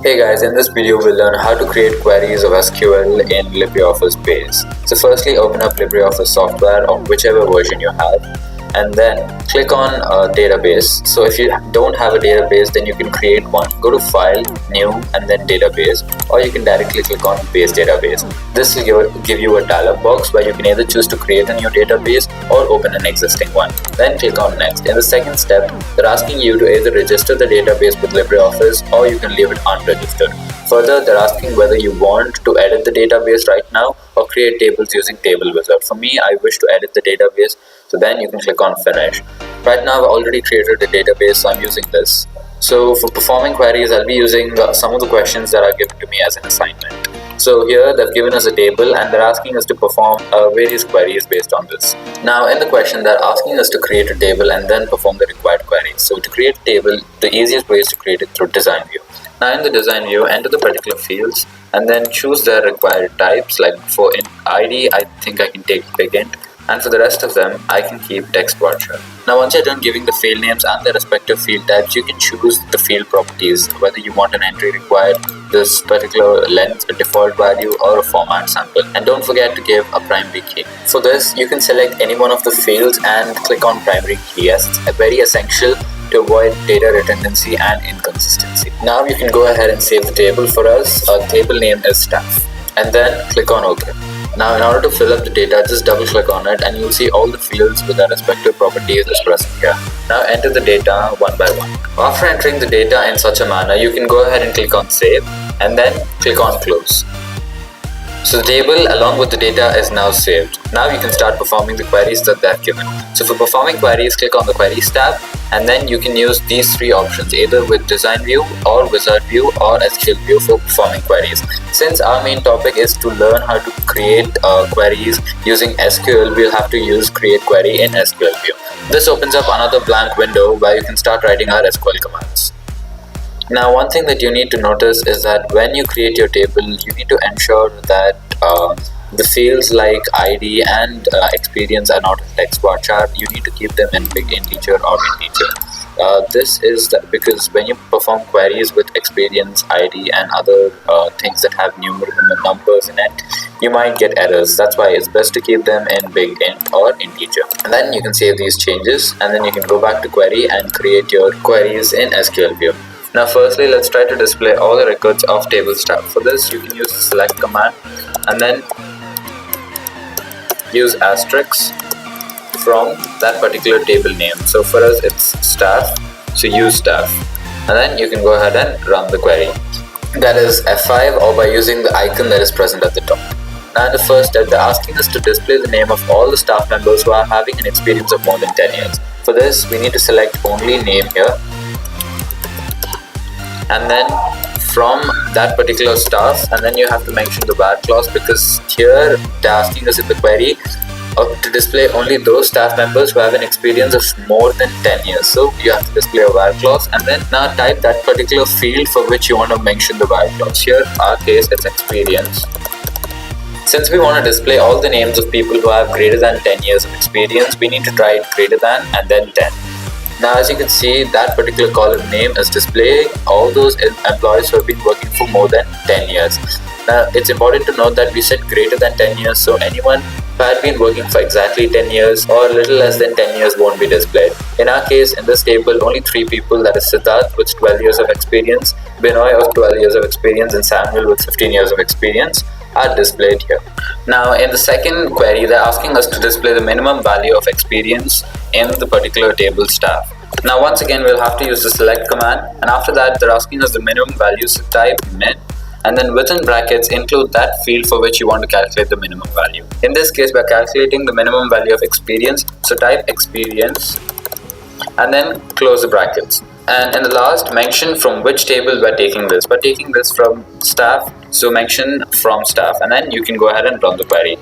Hey guys, in this video we'll learn how to create queries of SQL in LibreOffice base. So firstly open up LibreOffice software of whichever version you have and then click on database. So if you don't have a database, then you can create one. Go to file, new and then database, or you can directly click on base database. This will give you a dialog box where you can either choose to create a new database or open an existing one. Then click on next. In the second step, they're asking you to either register the database with LibreOffice or you can leave it unregistered. Further, they're asking whether you want to edit the database right now or create tables using Table Wizard. For me, I wish to edit the database, so then you can click on finish. Right now I've already created a database, so I'm using this. So for performing queries, I'll be using some of the questions that are given to me as an assignment. So here they've given us a table and they're asking us to perform various queries based on this. Now in the question they're asking us to create a table and then perform the required queries. So to create a table, the easiest way is to create it through design view. Now in the design view, enter the particular fields and then choose the required types. Like for ID, I think I can take big int, and for the rest of them, I can keep text varchar. Now once you're done giving the field names and the respective field types, you can choose the field properties, whether you want an entry required, this particular length, a default value or a format sample. And don't forget to give a primary key. For this, you can select any one of the fields and click on primary key, as it's very essential to avoid data redundancy and inconsistency. Now you can go ahead and save the table for us. Our table name is staff and then click on OK. Now in order to fill up the data, just double click on it and you'll see all the fields with their respective properties as present here. Now enter the data one by one. After entering the data in such a manner, you can go ahead and click on save and then click on close. So the table along with the data is now saved. Now you can start performing the queries that they've given. So for performing queries, click on the queries tab and then you can use these three options, either with design view or wizard view or SQL view for performing queries. Since our main topic is to learn how to create queries using SQL, we'll have to use create query in SQL view. This opens up another blank window where you can start writing our SQL commands. Now one thing that you need to notice is that when you create your table, you need to ensure that the fields like ID and experience are not in text varchar. You need to keep them in big integer or integer. This is because when you perform queries with experience, ID and other things that have numerical numbers in it, you might get errors. That's why it's best to keep them in big int or integer. And then you can save these changes and then you can go back to query and create your queries in SQL view. Now firstly, let's try to display all the records of table staff. For this, you can use the select command and then use asterisk from that particular table name. So for us, it's staff, so use staff. And then you can go ahead and run the query. That is F5 or by using the icon that is present at the top. Now in the first step, they're asking us to display the name of all the staff members who are having an experience of more than 10 years. For this, we need to select only name here. And then from that particular staff, and then you have to mention the var clause, because here they're asking us in the query to display only those staff members who have an experience of more than 10 years. So you have to display a var clause and then now type that particular field for which you want to mention the var clause. Here, in our case, it's experience. Since we want to display all the names of people who have greater than 10 years of experience, we need to try greater than and then 10. Now as you can see, that particular column name is displaying all those employees who have been working for more than 10 years. Now it's important to note that we said greater than 10 years, so anyone who had been working for exactly 10 years or a little less than 10 years won't be displayed. In our case, in this table, only 3 people, that is Siddharth with 12 years of experience, Binoy of 12 years of experience and Samuel with 15 years of experience are displayed here. Now in the second query, they're asking us to display the minimum value of experience in the particular table staff. Now once again, we'll have to use the select command, and after that they're asking us the minimum value, so type min and then within brackets include that field for which you want to calculate the minimum value. In this case, we're calculating the minimum value of experience, so type experience and then close the brackets. And in the last, mention from which table we're taking this. We're taking this from staff, so mention from staff and then you can go ahead and run the query.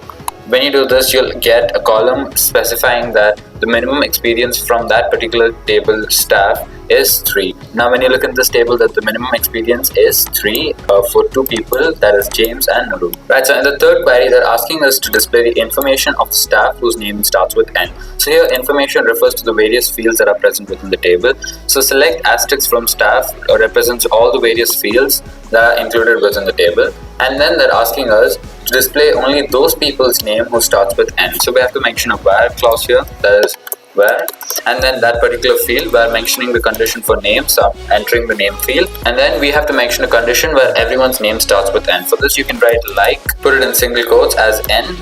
When you do this, you'll get a column specifying that the minimum experience from that particular table staff is 3. Now when you look in this table, that the minimum experience is 3 for 2 people, that is James and Nuru. Right, so in the third query, they're asking us to display the information of the staff whose name starts with N. So here information refers to the various fields that are present within the table. So select asterisk from staff represents all the various fields that are included within the table, and then they're asking us to display only those people's name who starts with N. So we have to mention a where clause here, that is where, and then that particular field we're mentioning the condition for name, so I'm entering the name field, and then we have to mention a condition where everyone's name starts with N. For this you can write like, put it in single quotes as N, and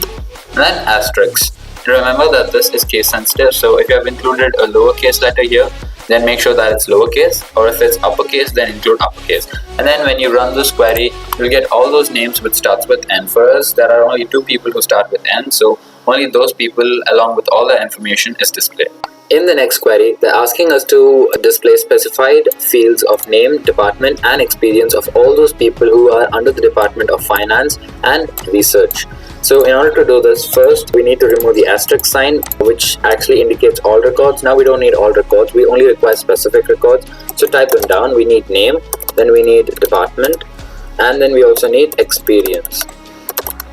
then asterisk. Remember that this is case sensitive, so if you have included a lowercase letter here, then make sure that it's lowercase, or if it's uppercase, then include uppercase. And then when you run this query, you'll get all those names which starts with N. For us, there are only 2 people who start with N, so only those people along with all the information is displayed. In the next query, they're asking us to display specified fields of name, department, and experience of all those people who are under the Department of Finance and Research. So in order to do this, first we need to remove the asterisk sign, which actually indicates all records. Now we don't need all records, we only require specific records. So type them down. We need name, then we need department, and then we also need experience.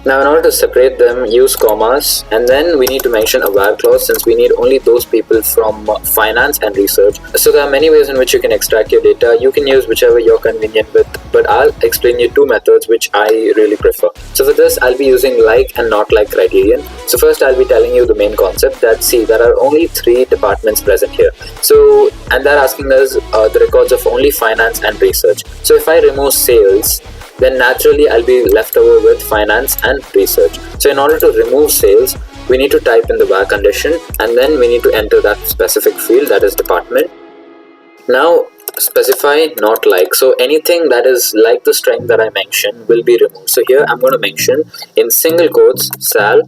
Now in order to separate them, use commas, and then we need to mention a where clause, since we need only those people from finance and research. So there are many ways in which you can extract your data. You can use whichever you're convenient with, but I'll explain you 2 methods which I really prefer. So for this, I'll be using like and not like criterion. So first I'll be telling you the main concept, that see, there are only 3 departments present here. So, and they're asking us the records of only finance and research. So if I remove sales, then naturally I'll be left over with finance and research. So in order to remove sales, we need to type in the where condition, and then we need to enter that specific field, that is department. Now specify not like, so anything that is like the string that I mentioned will be removed. So here I'm going to mention in single quotes sal,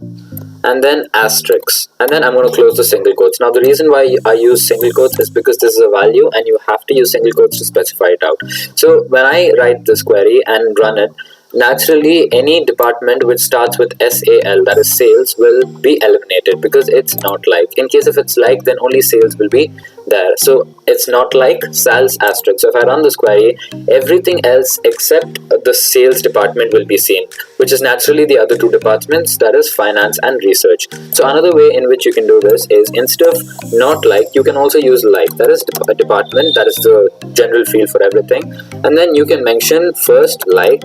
and then asterisk, and then I'm going to close the single quotes. Now the reason why I use single quotes is because this is a value and you have to use single quotes to specify it out. So when I write this query and run it, naturally any department which starts with SAL, that is sales, will be eliminated because it's not like. In case if it's like, then only sales will be there. So it's not like sales asterisk. So if I run this query, everything else except the sales department will be seen, which is naturally the other 2 departments, that is finance and research. So another way in which you can do this is, instead of not like, you can also use like, that is a department, that is the general field for everything, and then you can mention first like.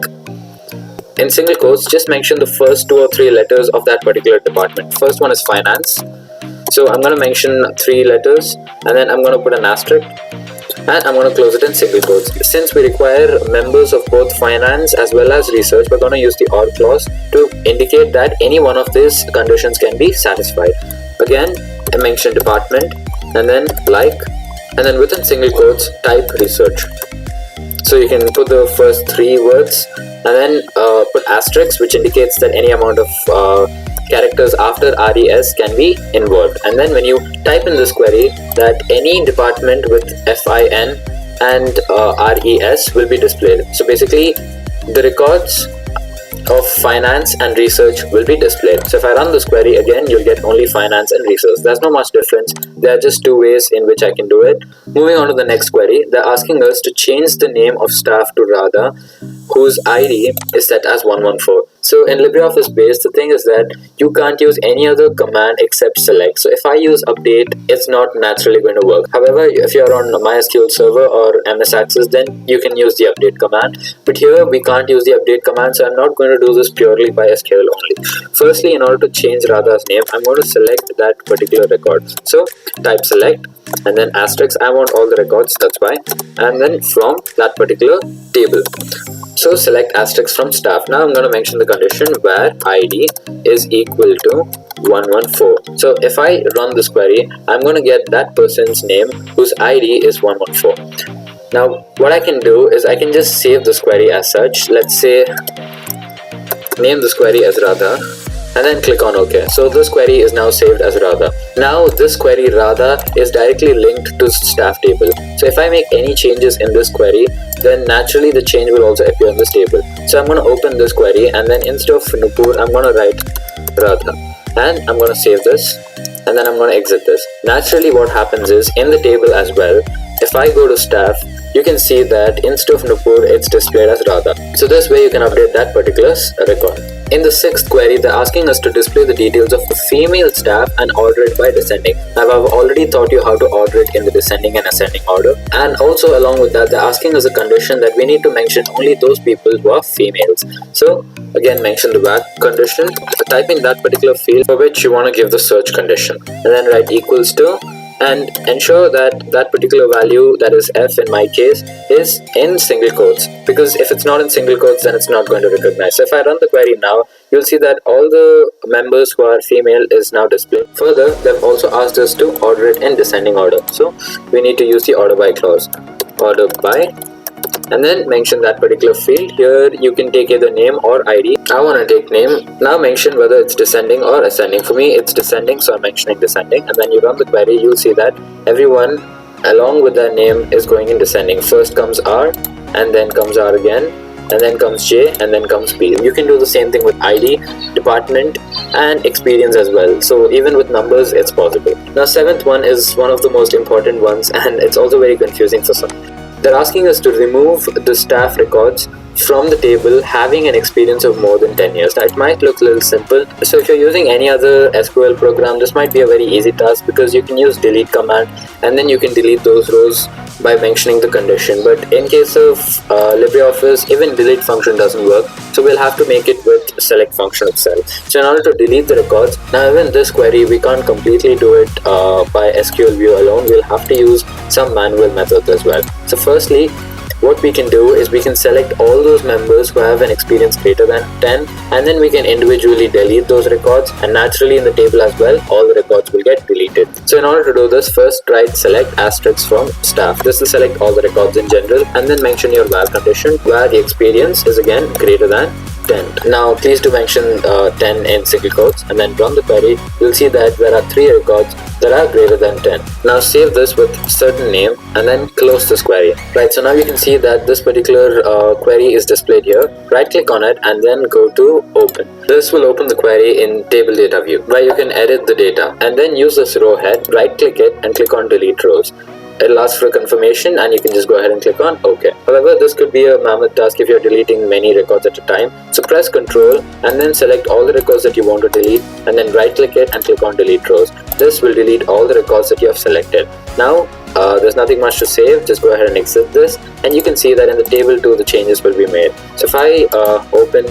In single quotes, just mention the first 2 or 3 letters of that particular department. First one is finance, so I'm going to mention 3 letters, and then I'm going to put an asterisk, and I'm going to close it in single quotes. Since we require members of both finance as well as research, we're going to use the OR clause to indicate that any one of these conditions can be satisfied. Again, I mention department, and then like, and then within single quotes type research. So you can put the first 3 words, and then put asterisk, which indicates that any amount of characters after RES can be involved. And then when you type in this query, that any department with FIN and RES will be displayed. So basically the records of finance and research will be displayed. So if I run this query again, you'll get only finance and research. There's no much difference. There are just 2 ways in which I can do it. Moving on to the next query, they're asking us to change the name of staff to Radha, whose ID is set as 114. So in LibreOffice Base, the thing is that you can't use any other command except select. So if I use update, it's not naturally going to work. However, if you're on MySQL Server or MS Access, then you can use the update command. But here we can't use the update command, so I'm not going to do this purely by SQL only. Firstly, in order to change Radha's name, I'm going to select that particular record. So type select, and then asterisk, I want all the records, that's why, and then from that particular table. So select asterisk from staff. Now I'm going to mention the condition where ID is equal to 114. So if I run this query, I'm going to get that person's name whose ID is 114. Now what I can do is I can just save this query as such. Let's say name this query as Radha, and then click on OK. So this query is now saved as Radha. Now this query Radha is directly linked to staff table. So if I make any changes in this query, then naturally the change will also appear in this table. So I'm going to open this query, and then instead of Nupur, I'm going to write Radha, and I'm going to save this. and then I'm going to exit this. Naturally what happens is, in the table as well, if I go to staff, you can see that instead of Nupur, it's displayed as Radha. So this way you can update that particular record. In the sixth query, they're asking us to display the details of the female staff and order it by descending. Now I've already taught you how to order it in the descending and ascending order, and also along with that, they're asking us a condition that we need to mention only those people who are females. So again, mention the back condition, type in that particular field for which you want to give the search condition, and then write equals to, and ensure that that particular value, that is F in my case, is in single quotes, because if it's not in single quotes, then it's not going to recognize. So if I run the query now, you'll see that all the members who are female is now displayed. Further, they've also asked us to order it in descending order, so we need to use the order by clause. Order by, and then mention that particular field. Here you can take either name or ID. I want to take name. Now mention whether it's descending or ascending. For me it's descending, so I'm mentioning descending, and then you run the query, you'll see that everyone along with their name is going in descending. First comes R, and then comes R again, and then comes J, and then comes P. You can do the same thing with ID, department, and experience as well. So even with numbers, it's possible. Now seventh one is one of the most important ones, and it's also very confusing for some. They're asking us to remove the staff records from the table having an experience of more than 10 years. Now it might look a little simple, so if you're using any other SQL program, this might be a very easy task, because you can use delete command and then you can delete those rows by mentioning the condition. But in case of LibreOffice, even delete function doesn't work, so we'll have to make it with select function itself. So in order to delete the records, now even this query we can't completely do it by SQL view alone. We'll have to use some manual methods as well. So firstly, what we can do is we can select all those members who have an experience greater than 10, and then we can individually delete those records, and naturally in the table as well, all the records will get deleted. So in order to do this, first write select asterisk from staff. This will select all the records in general, and then mention your val condition where the experience is again greater than 10. Now please do mention 10 in single quotes, and then run the query. You'll see that there are 3 records that are greater than 10. Now save this with certain name and then close this query. Right, so now you can see that this particular query is displayed here. Right click on it and then go to open. This will open the query in table data view, where you can edit the data, and then use this row head, right click it and click on delete rows. It'll ask for a confirmation and you can just go ahead and click on OK. However, this could be a mammoth task if you're deleting many records at a time. So press Ctrl and then select all the records that you want to delete, and then right click it and click on delete rows. This will delete all the records that you have selected. Now there's nothing much to save, just go ahead and exit this, and you can see that in the table too the changes will be made. So if I open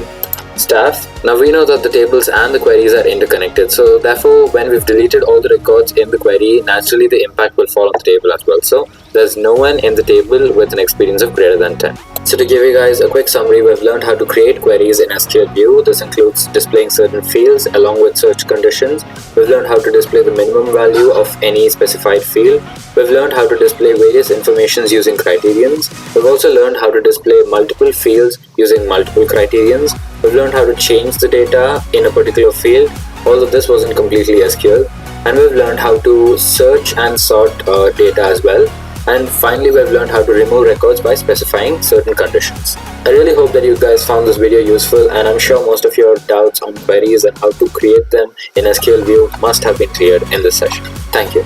staff, now we know that the tables and the queries are interconnected, so therefore when we've deleted all the records in the query, naturally the impact will fall on the table as well. So there's no one in the table with an experience of greater than 10. So to give you guys a quick summary, we've learned how to create queries in SQL View. This includes displaying certain fields along with search conditions. We've learned how to display the minimum value of any specified field. We've learned how to display various informations using criterions. We've also learned how to display multiple fields using multiple criterions. We've learned how to change the data in a particular field, although this wasn't completely SQL. And we've learned how to search and sort data as well. And finally, we've learned how to remove records by specifying certain conditions. I really hope that you guys found this video useful, and I'm sure most of your doubts on queries and how to create them in SQL View must have been cleared in this session. Thank you.